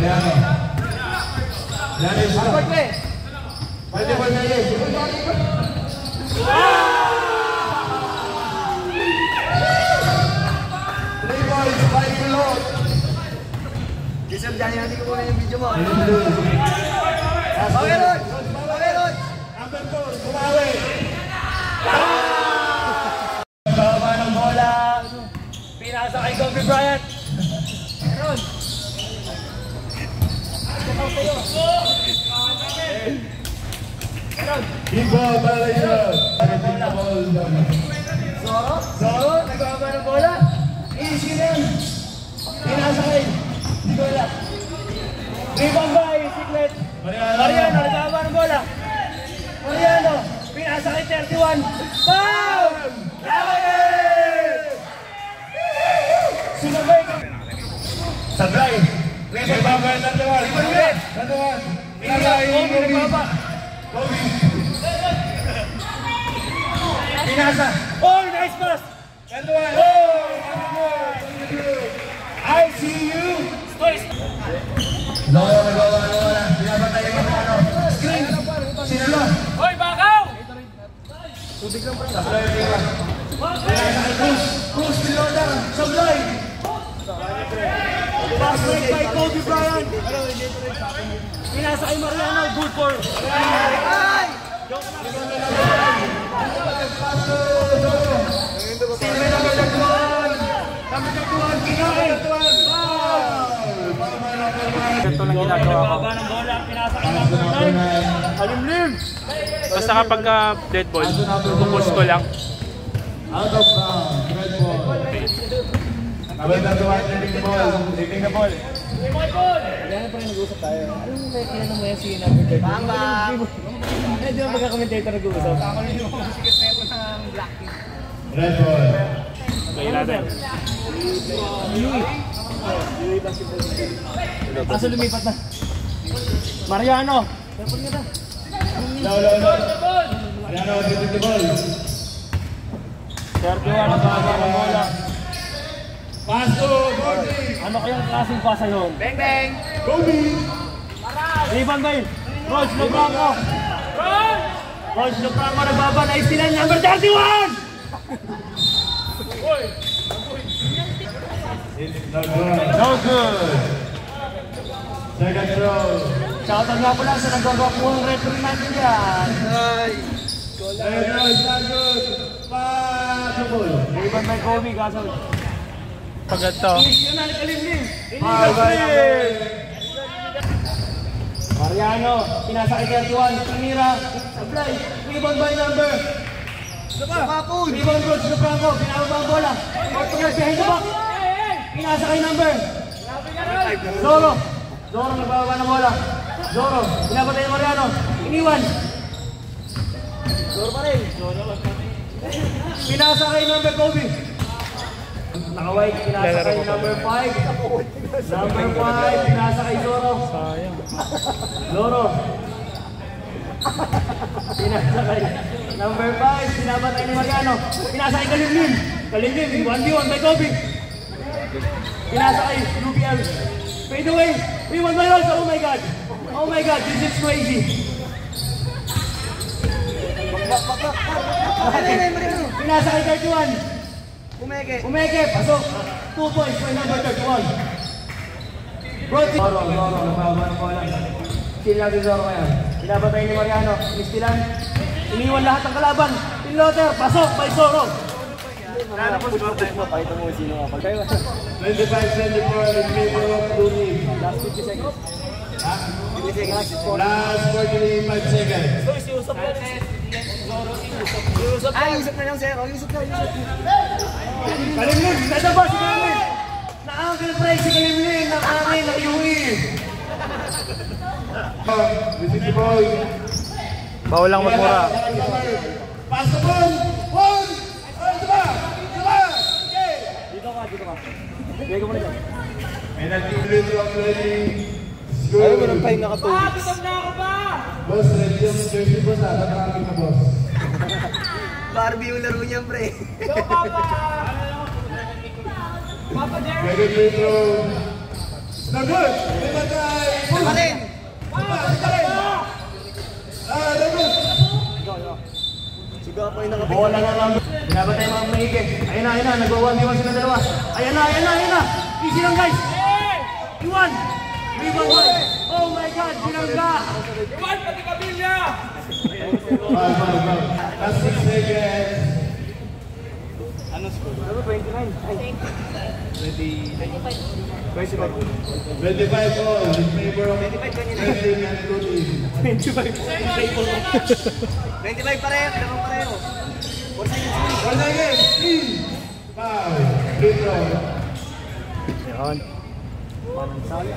Mariano. Mariano yung sila. Pwede mo na yun. Three boys, five below. Giselle, dyan natin ko muna yung video mo. Okay, Rod! Okay, Rod! Number 4, bumawi! Baba ng bola. Pinasa kay Kobe Bryant. Rod! Big ball, violation! Zoro, nagbaba ng bola. Easy na yan. Pinasa kay Nicola. Rebound by Secret. Mariano, nagbaba ng bola. Mariano, pinasa kay 31. Foul! Sumabay ka. Sabay! Nagbaba ng Nandawan! Nandawan! Kobe nagbaba. Kobe! Pinasa. Oh, nice pass! Nandawan! Oh! I see you! Lolo, nagawa na wala. Pinapatay yung ano. Screen! Sinalo! Hoy, bakaw! Sablay, Liga. Cruz, Pilota, Sablay! Pass break by Kobe Bryant. Pinasa kay Mariano, good for. Ay! Ito lang ginagawa ko. Baba ng bola, pinasa kay number 9. Alimlim! Basta kapag dead ball, pupus ko lang. Out of bounds, red ball. Abay na tuwan, leading the ball. Leading the ball. Kaya pa rin nag-uusap tayo. Anong ano mo yan si number 9? Bamba! Di ba magka-commentator nag-uusap? Kakalit yung sikat na ito ng Black King. Red ball. Kaya natin. Aso lumipat na. Mariano! No. Mariano, leading the ball. 31 ang baba ng bola. Pass to Gordy. Ano kayang klaseng pasa yun? Bang bang! Kobe. Rebound by Roach Lobranco. Roach Lobranco nagbaba na istilan number 31! No good. Second throw. Shoutout nga pala sa nagagawa po ang referee natin dyan. Second throw is not good. Passable. Rebound by Kobe, kaso. Pag ito. Yun na, nakalimlim. Mariano, pinasa kay 31. Pinira, Sablay. Rebound by number. Rebound Roach Lobranco, pinababa ang bola. Ortogaz behind the back. Pinasa kay number. Zoro. Zoro nagbababa ng bola. Zoro, pinapatay ng Mariano. Iniwan. Zoro pa rin. Pinasa kay number Kobe. Naka-white, pinasa kay number 5. Number 5, pinasa kay Zoro. Sayang. Zoro. Pinasa kay number 5, pinapatay ni Mariano. Pinasa kay Kalimlim. Kalimlim, 1v1 by Kobe. Pinasa kay UPL. Fade away. We won by Rolls. Oh my God. Oh my God, this is crazy. Pinasa kay 31. Umeke, pasok. 2 points by number 31. Brody. Zoro, nababa ng bola. Kill natin Zoro ngayon. Pinapatay ni Mariano. Mistilan. Iniwan lahat ng kalaban. Pinloter, pasok by Zoro. Pakita mo sino nga pag 25-24 in favor of Luni. last 50 seconds. Last 45 seconds. Iusap na Zoro, iusap. Ay, iusap na lang sir. Iusap na. Kalimlim, nadaba si Kalimlim. Nakakil break si Kalimlim. Nakakil, nakiyuwi. This is the ball. Bawal lang magmura. Pass the ball. One. Dito ka. Bigay mo na dyan. Penalty drill from ready. Ayaw mo ng time nakatulog. Boss, ready yung jersey boss. Nakakamit na boss. Barbie yung laro niya, pre. Go, Papa! Papa Jerry! Ready free throw. No good. Limatay. Pa rin. No good. Sigaw pa yung nakapit. Bola na lang. Binabatay mga maigi. Ayun na. Nagwa-1v1 sila dalawa. Ayan na. Easy lang guys. Iwan. Oh my God, sinangga. Iwan, pati Kabilya! Last 6 seconds. Ano score? 29. Ay. 25 all in favor of 25 kanina. Wrestling and Clothing. 25 pareho. Dalawang pareho. 4 seconds. 1 second. 3, 5, free throw. Yan.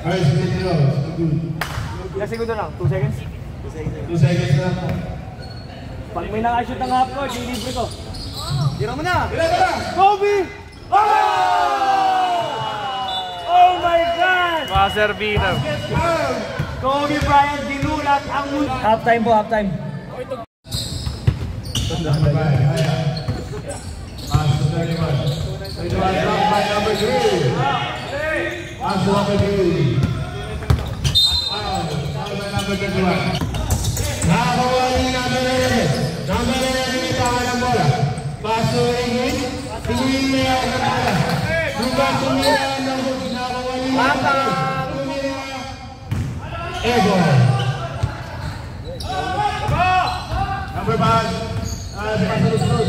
First free throw. Good. Ilang segundo lang? 2 seconds? 2 seconds lang po. Pag may nakashoot ng half court, i-libre ko. Tira mo na! Ilan ka na? Kobe! Oh my God! Mga Servino. Kobe Bryant dinulat ang halftime po, halftime. Pass to 31. 31 blocked by number 3. Pass to number 3. Foul by number 31. Nakakawali number 11. Number 11 itawa ng bola. Pass to Ingrid. Tumira ang bola. Tumira ng bola. Nakakawali Tumira. Ego. Number 5. Pasunod-sunod.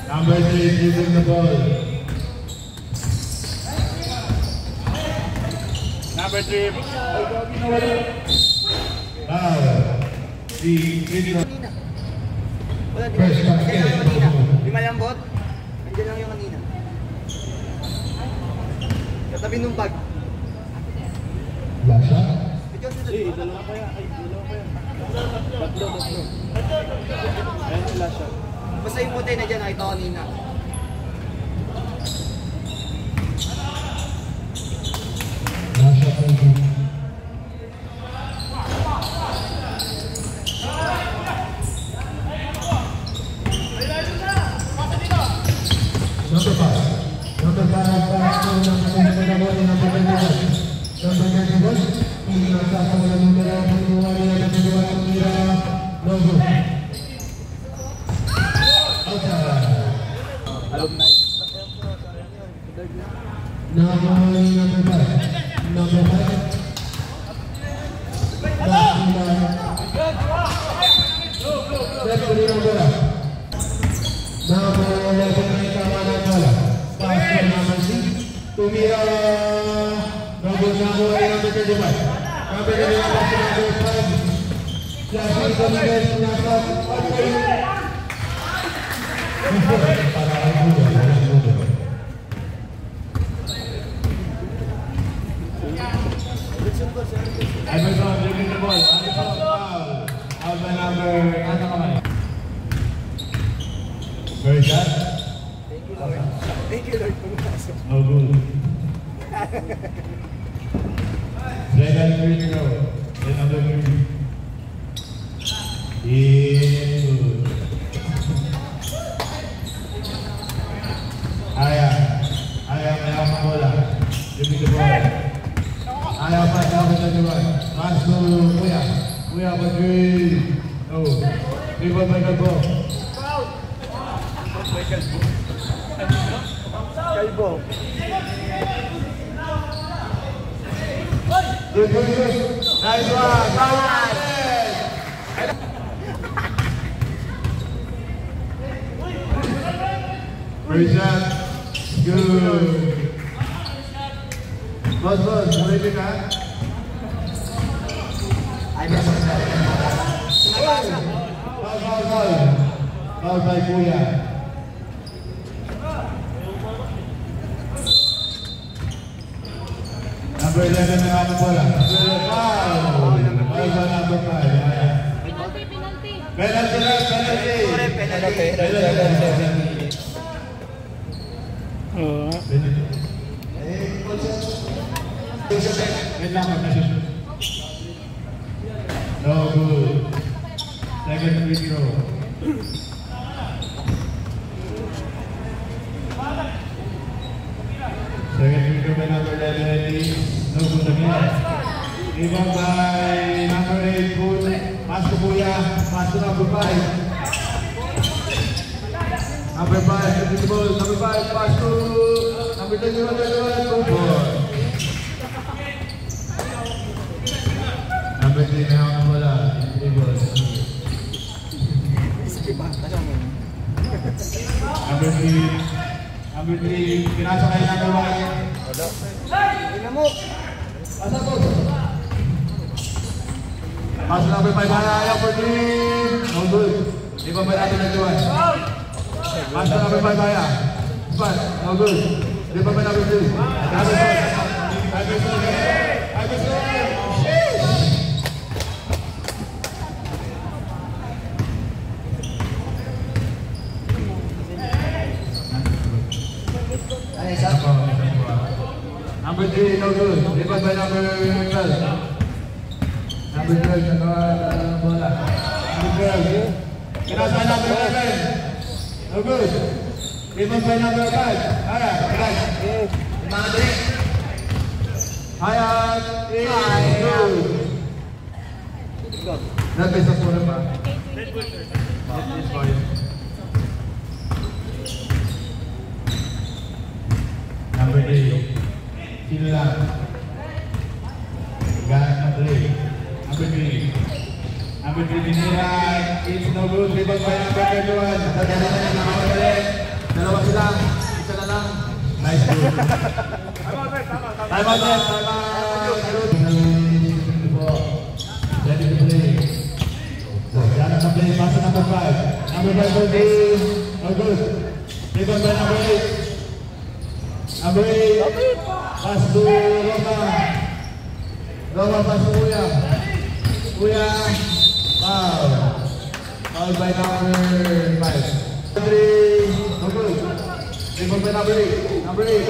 Number 3 is using the ball. Number 3. First basket. Lima lang bot? Andiyan lang yung kanina. Katabi nung bag. Lasha. Dalawa pa yan. Tatlo. Ayan sila siya. Basta yung puti na dyan, nakita ko kanina. Lasha pa rin. Number 5. Number 5 pass to number 21. Number 21. Hindi nasasama ng numero 21. Tumira. No good. Outside. Alumni. Number 5. Number 5. Referee ng bola. Number 11 na itawa ng bola. Pass to number 6. Tumira. Number 35. Number 35 pass to number 5. Flashing the middle. Nasa. Iverson dribbling the ball. Iverson foul. Foul by number ano kamay? Very shot. Thank you, Lord. No good. Second free throw. Then number 3. In good. Ayaw may ang bola. Dribbling the ball. Ayaw pa sa naman. Pass to Kuya. Kuya pa 3. No. Dribble by Kalbo. Kalbo. Good. Nice one. Foul. First shot. Good. Boss, mulai ka? Foul by Kuya. Number 11 na ang bola. Foul by number 5. Penalty. No good. Second free throw. Rebound by number 8, Poon. Pass to Kuya. Pass to number 5. Number 5, visible. Number 5, pass to number 21, good ball. Number 3 na ako wala. Visible. Number 3, pinasa kayo number 1. Tingnan mo. Pasa po. Pass number 5, ayaw for 3. No good. Di ba natin nagawin? Pass number 5, ayaw. Pass, no good. Di ba number 2? Number 3, no good. Di ba number 12? Number 12, bola. Number 12. Kinasa number 11. No good. Rebound by number 5. Hayat. Mga dali. Hayat. Good. Nagpay sa pula pa. Number 3. Sino lang? Number 3. Number 3 dinira. It's no good. Rebound by number 21. Tatala na yung nakamadali. Dalawa sila. Isa na lang. Nice goal. Time out. Ready to play. So, yan ang play. Pass to number 5. Number 5 for this. No good. Rebound by number 8. Number 8. Pass to Roma. Pass to Kuya. Kuya, foul. Foul by number 5. 3, no good. Rebound by number 8. Number 8.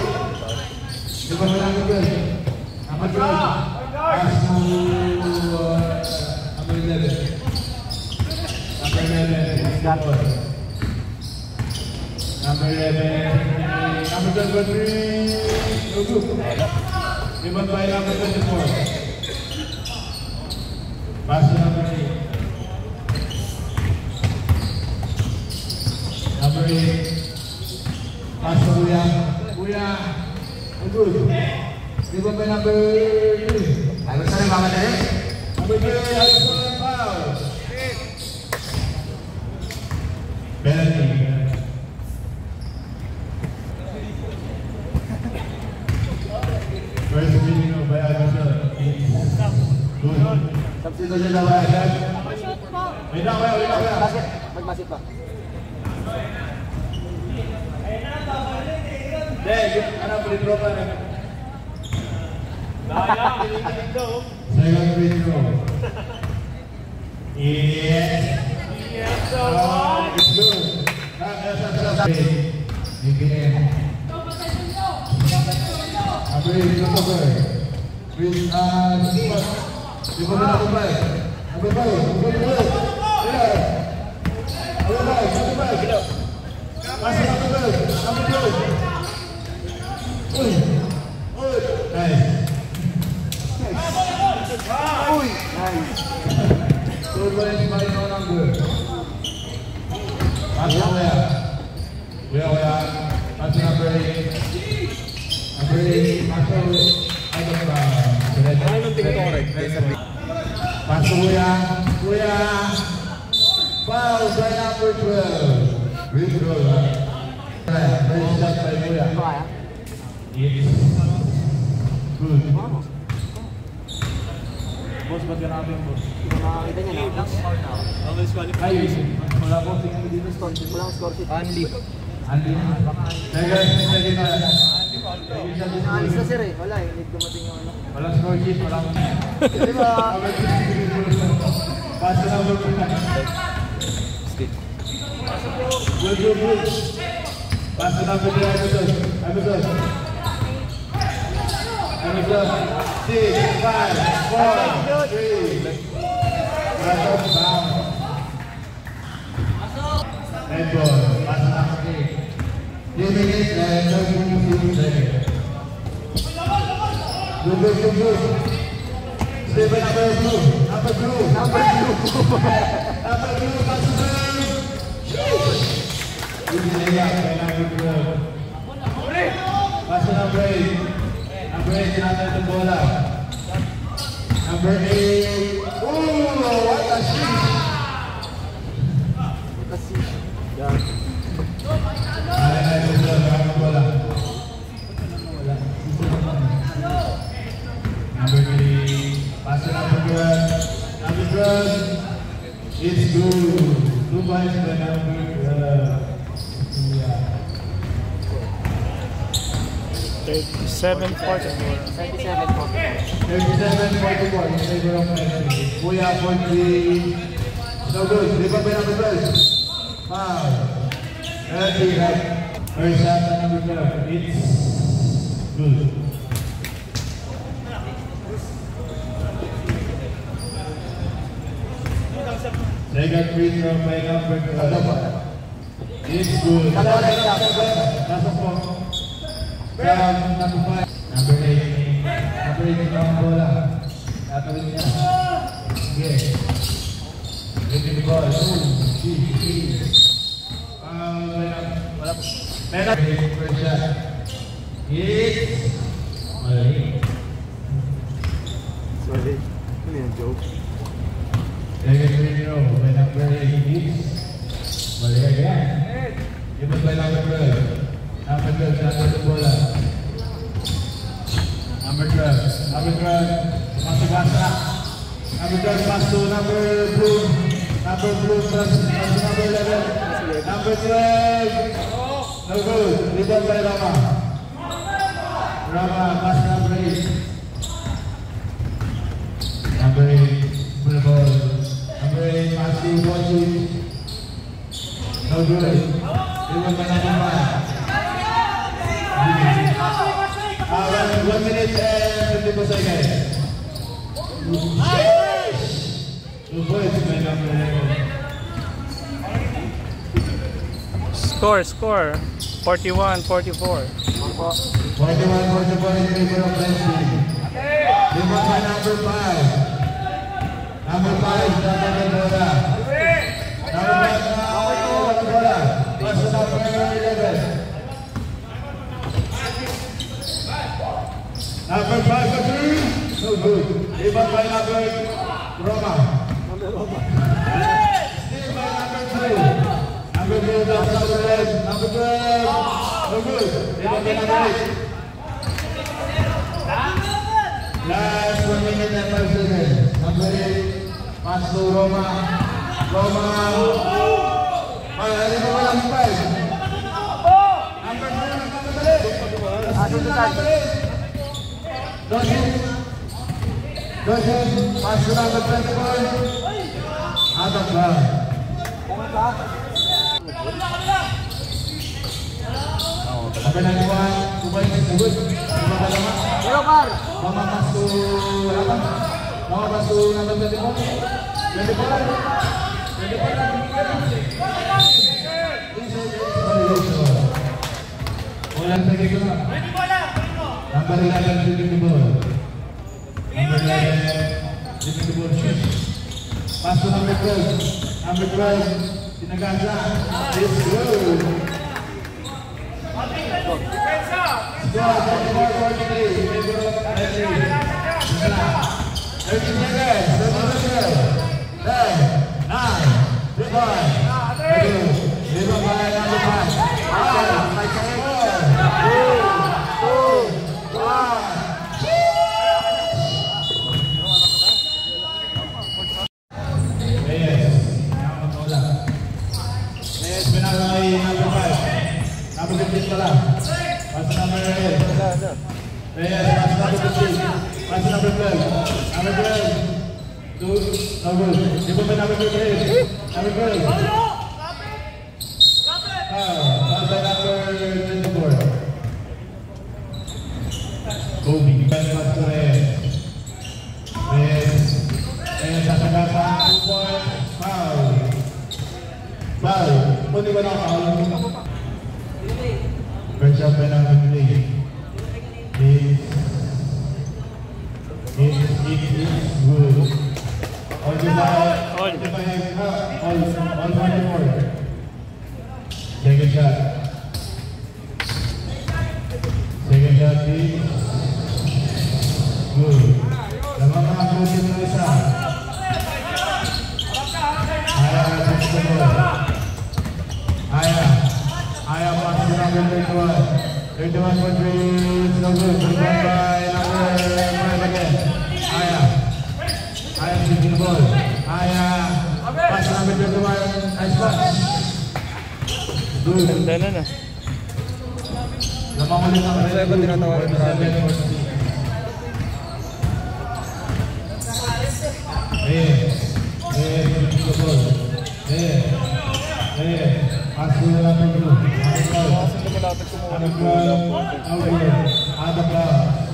Rebound by number 12. Number 12. Pass to number 11. Number 11. Number 11. Number 23. No good. Rebound by number 24. Pass to number 8. Number 8. Pass to Kuya. Good. Rebound by number 3. Ayos na rin, Mama Dali. Number 3, foul. Penalty. First video by Agustin. Good. Substitution na ba? Wait lang. Basket. Mag-basket pa. Ano free throw pa rin? Second free throw. Yes. It's good. Again. Abri, cover. With Kuya, foul by number 12. Withdraw. First shot by Kuya. Yes. Good. Boss, ba't ganapin, boss? Hindi ko makakita niya na. Ay, wala po. Tingnan mo dito. Walang score sheet. Andy. Alis na sir eh. Wala eh. Need dumating yung ano. Walang score sheet, walang... Di ba? Pass na number 2. Good. Pass na number 3, Amazon. 6, 5, 4, 3. Red ball. Pass na number 3. 3 minutes and 32 seconds. Good. Stay by number blue. Number blue. Number blue. Number blue. Pass to blue. Good layup by number blue. Pass to number 8. Number 8, tinatay itong bola. Number 8. Ooh, what a shoot! Ay, bola. Number 3. Pass to number 12. Number 12. It's good. 2 points by number 12. 37-44. 37-44. 37-44 in favor of Messi. Kuya, 43. No good. Rebound by number 12. Foul. 30, right? First shot by number 12. It's good. Second free throw by number 12. It's good. Nasa po. Number 5. Number 8. Number 8 ang bola. Tatawin niya. Sige. Ready the ball. 2, 3, 3. Wala po. First shot. It's mali. Sorry. Ano yung joke? Second free throw by number 8. It's mali again. Give it by number 12. Number 12, tatawin the bola. Number 12. Number 12. Masagasa. Number 12 pass to number blue. Number blue pass to number 11. Number 12. No good. Rebound by Rama. Rama pass to number 8. Number 8. Full ball. Number 8 pass to Bochi. No good. Rebound by number 5. 1 minute and 54 seconds. 2 points by number 11. Score. 41-44. 41-44 in favor of Leslie. Rebound by number 5. Number 5, number bola. Number 5, bola. Pass to number 11. Number 5 for 3. No good. Rebound by number Roma. Still by number 2. Number 2 down to number 11. Number 12. No good. Rebound by number 8. Last 1 minute and 5 seconds. Number 8. Pass to Roma. Roma. Ay, mo lang 5. Number 2. Number 8. Doesn't pass to number 24. Out of bounds. Number 91, Kumain Subud. Mama pass to number 24. 24. Walang tagay ko na. Number 11, shooting the ball. Number 11, shooting the ball, shoot. Pass to number 12. Number 12, Sinagasa. It's good. Score 44-43. Favor of Leslie. 13 seconds. 10, 9, 3 points. Lima by number 5. Number 15 pala. Pass number 8. Pass number 15. Pass number 12. Number 12. Number 12. Di ba ba number 12? Number 12. Pass by number 24. Kobe. Pass to Reyes. Reyes sasagasa. 2 points. Foul. Foul. Pwede ba nakapaul? First shot by number 3. It's Second shot. Second shot is good. Lamang mga coaching na isa. Aya pass to number 31. 31 for 3. It's no good. Rebound by number 5 again. Aya shooting the ball. Aya pass to number 31. Nice pass. Good. Ganda na na. Lamang ulit ang Sa iba tinatawagan na natin. Shooting the ball. Pass to number 2. Ada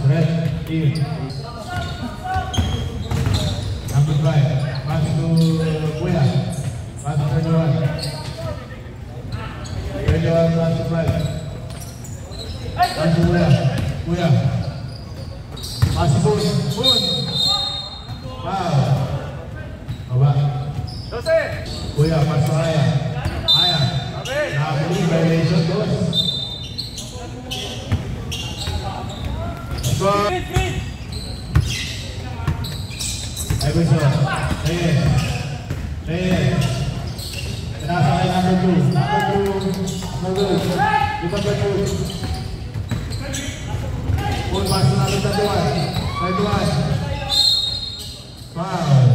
red team. Number 5. Pass to Kuya. Pass to 31. 31 pass to 5. Pass to Kuya. Pass to Boon. Wow. Baba. Kuya, pass to Aya. Nakabuli, violation doon. Ay, gusto. Reyes. Tinasa kay number 2. Number 2. Iba ba 2? Full pass na natin sa 31. Foul.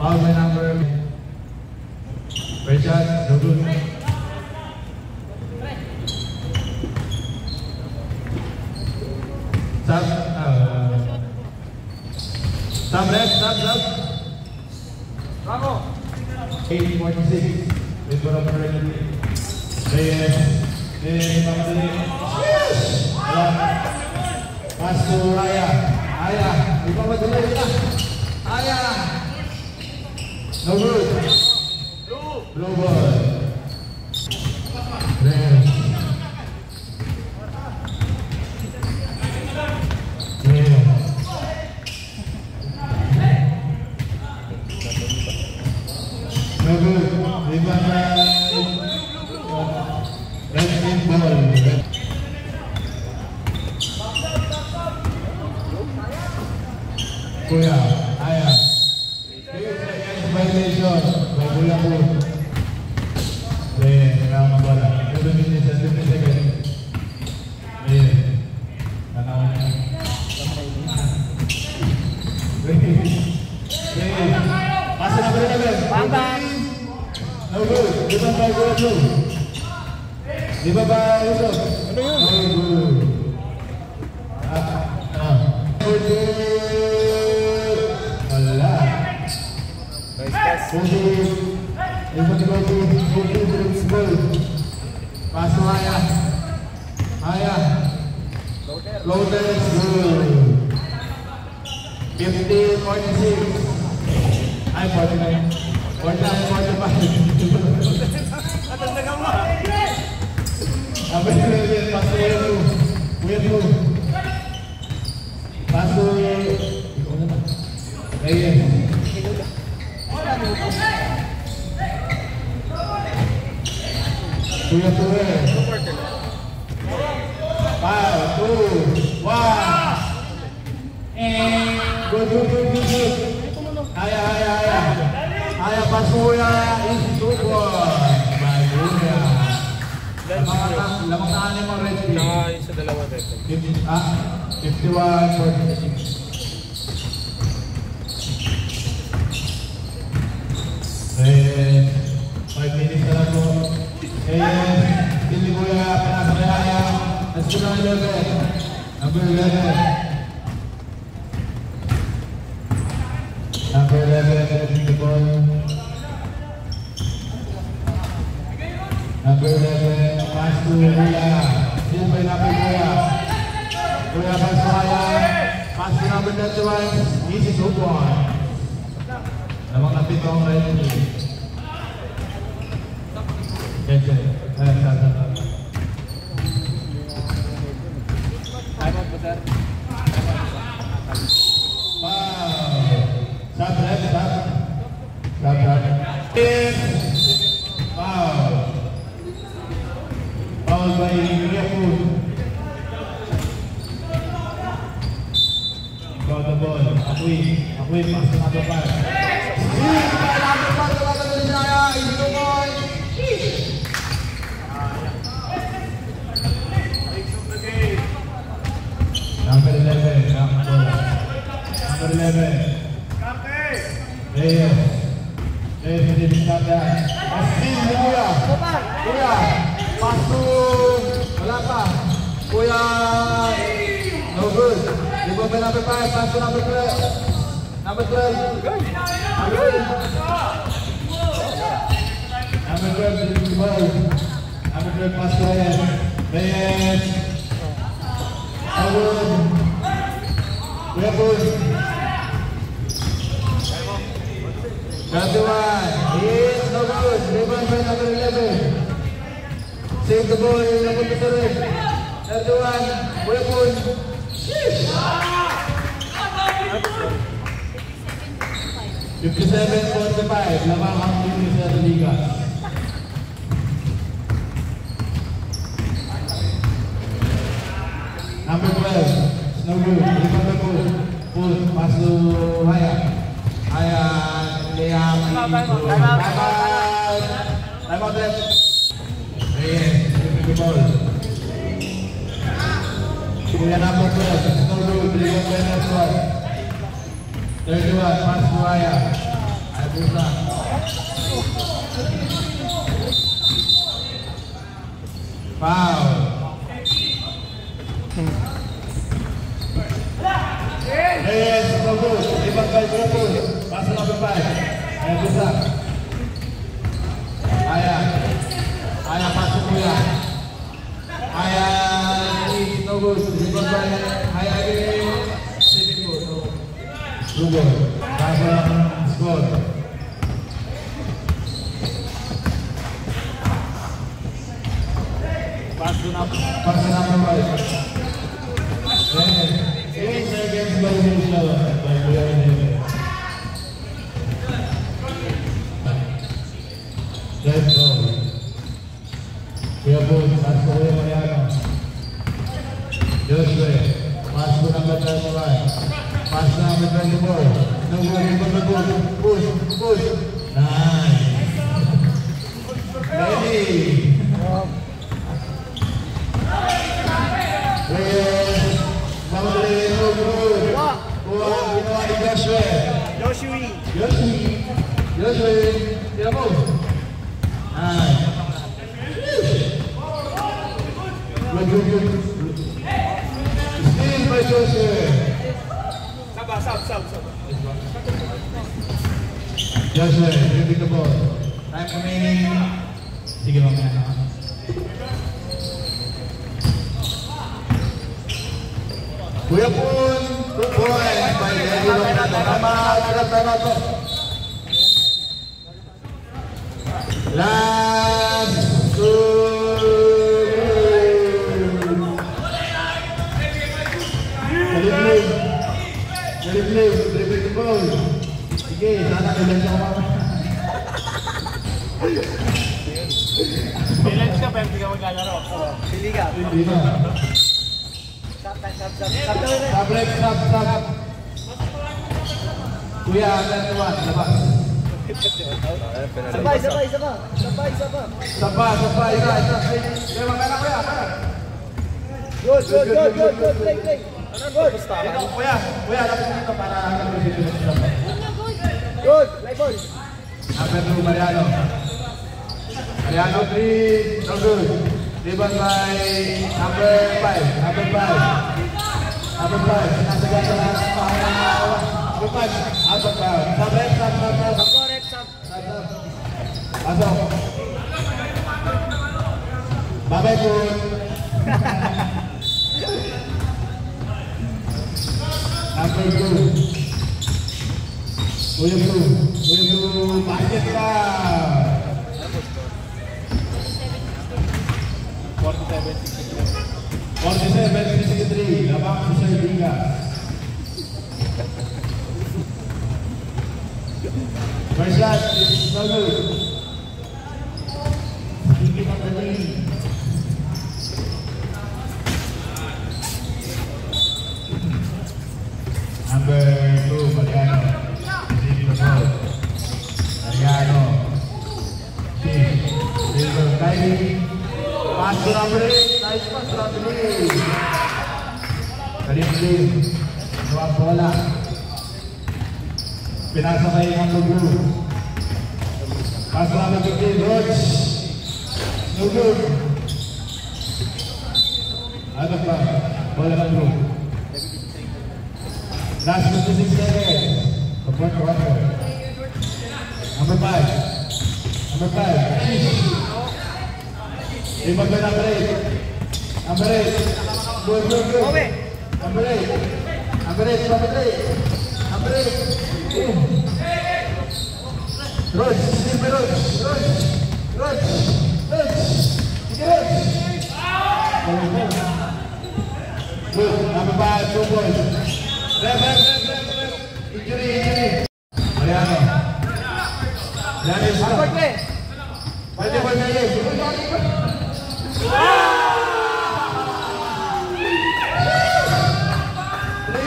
Foul by number. First shot, no good. Stop, Bravo. 8:46. Wait for number 3. Reyes, pass to Aya. Iba madali na. Aya. No good. Blue ball. Reyes. No good. Rebound by red team ball. Kuya, Aya. Violation. By Kuya po. Kailangan mabala. 7 minutes and 50 seconds. Tanawan niya. Pasa na ba rin? Bang! No good. Rebound by Kuya po. Di ba ba Yusuf? Ano yun? No good. Wala. Nice pass. Pass to Aya. Loader is good. 50-46. Ay, 49. 49-45. Number 11, pass to Kuya. Pass to Reyes. Kuya Ture. 5, 2, 1. Good. Aya pass to Kuya. Is good one. My Kuya. Lamang na anim ang red team. Tsaka yung sa dalawa red. 51-46. And 5 minutes na lang po. And hindi ko yung pinasa kay Aya. Let's go na 11. Number 11. Number 11, letting the ball. Number 11, pass to Kuya. Still by number Kuya. Kuya pass to Aya. Pass to number 31. Easy to one. Namang napit ang right knee. Yes. Wow. Foul by Liverpool. Got the ball. Akwi, pass to number 5. Number 11, number 11. Reyes menjadi bisata. Asin Kuya. Kuya. Masuk. Belakang. Kuya. No good. Dribble by number 5. Pass to number 12. Number 12. Number 12 dribble the ball. Number 12 pass to Reyes. Reyes. Awun. Liverpool. Gantuan. It's no good. Rebound by number 11. Save the ball. Number 3. Gantuan. Liverpool. 57-45. Lamang ang team sa Liga. Number 12. No good. Liverpool. Pull. Pass to Haya. Haya. Time out left. Reyes, the ball. Kuya number 12, no good, dribble by number 31, pass to Haya. Abusa. Foul. Reyes, no good, dribble by Liverpool. Pass to number 5. Abusa. Haya pass to Kuya. Haya is no good. Dribble by Haya again. Saving goal. No. Two goal. Score. Pass to number 5. It's against by Kuya. Let's go. Liverpool, pass to Kuya Mariano. Joshua, pass to number 21. Pass to number 24. No good, push. Nice. Ready. Reyes, number 11, no good. Ginawa ni Joshua. Joshua, tira mo. Nice. Good. Still by Joshua. Sab. Joshua, dribbling the ball. Time remaining. Sige mamaya. Kuya Pun, 2 points by Lady Lopez. Tama. Last 2. Dribbling the ball. Sige, sana kailan siya kumama. Kailan siya, pero hindi ka maglalaro. Pili ka. Hindi na. Sab. Kuya, agad naman. Labas. Sabay. Isa. Kaya magkana kuya. Good. Play. Good. Kuya, lapit dito para nag-position sa sabay. Good. Play ball. Number 2, Mariano. Mariano 3, no good. Rebound by number 5. Number 5, sinasagat sa lahat ng pangalan. Number 5, out of bound. Sab. Pasok. Babay po. Number 2. Kuya Blue, basket ka. 47-63. Labang sa Liga. First shot is no good. Hindi pa galing. Kylie. Pass to number 8. Nice pass to number 8. Kalimlim. Luwag bola. Pinasa kay ang Lugro. Pass to number 15. Roach. Lugro. Ano pa? Bola ng Lugro. Last 56 seconds. The fourth quarter. Number 5. Number 5. Lima ka number 8. Number 8. Good. Number 8. Number 8. Number 8. Number 8. Roach. Silver Roach. Roach. Sige Roach. Good. Number 5. 2 points. Left. Injury. Mariano. Mariano is up. Pwede ba na yun? 3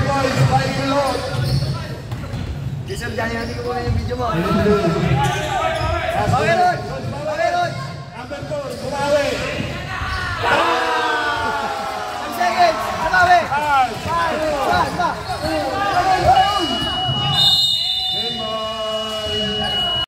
points, 5 below. Jason, dyan natin ko muna yung video mo.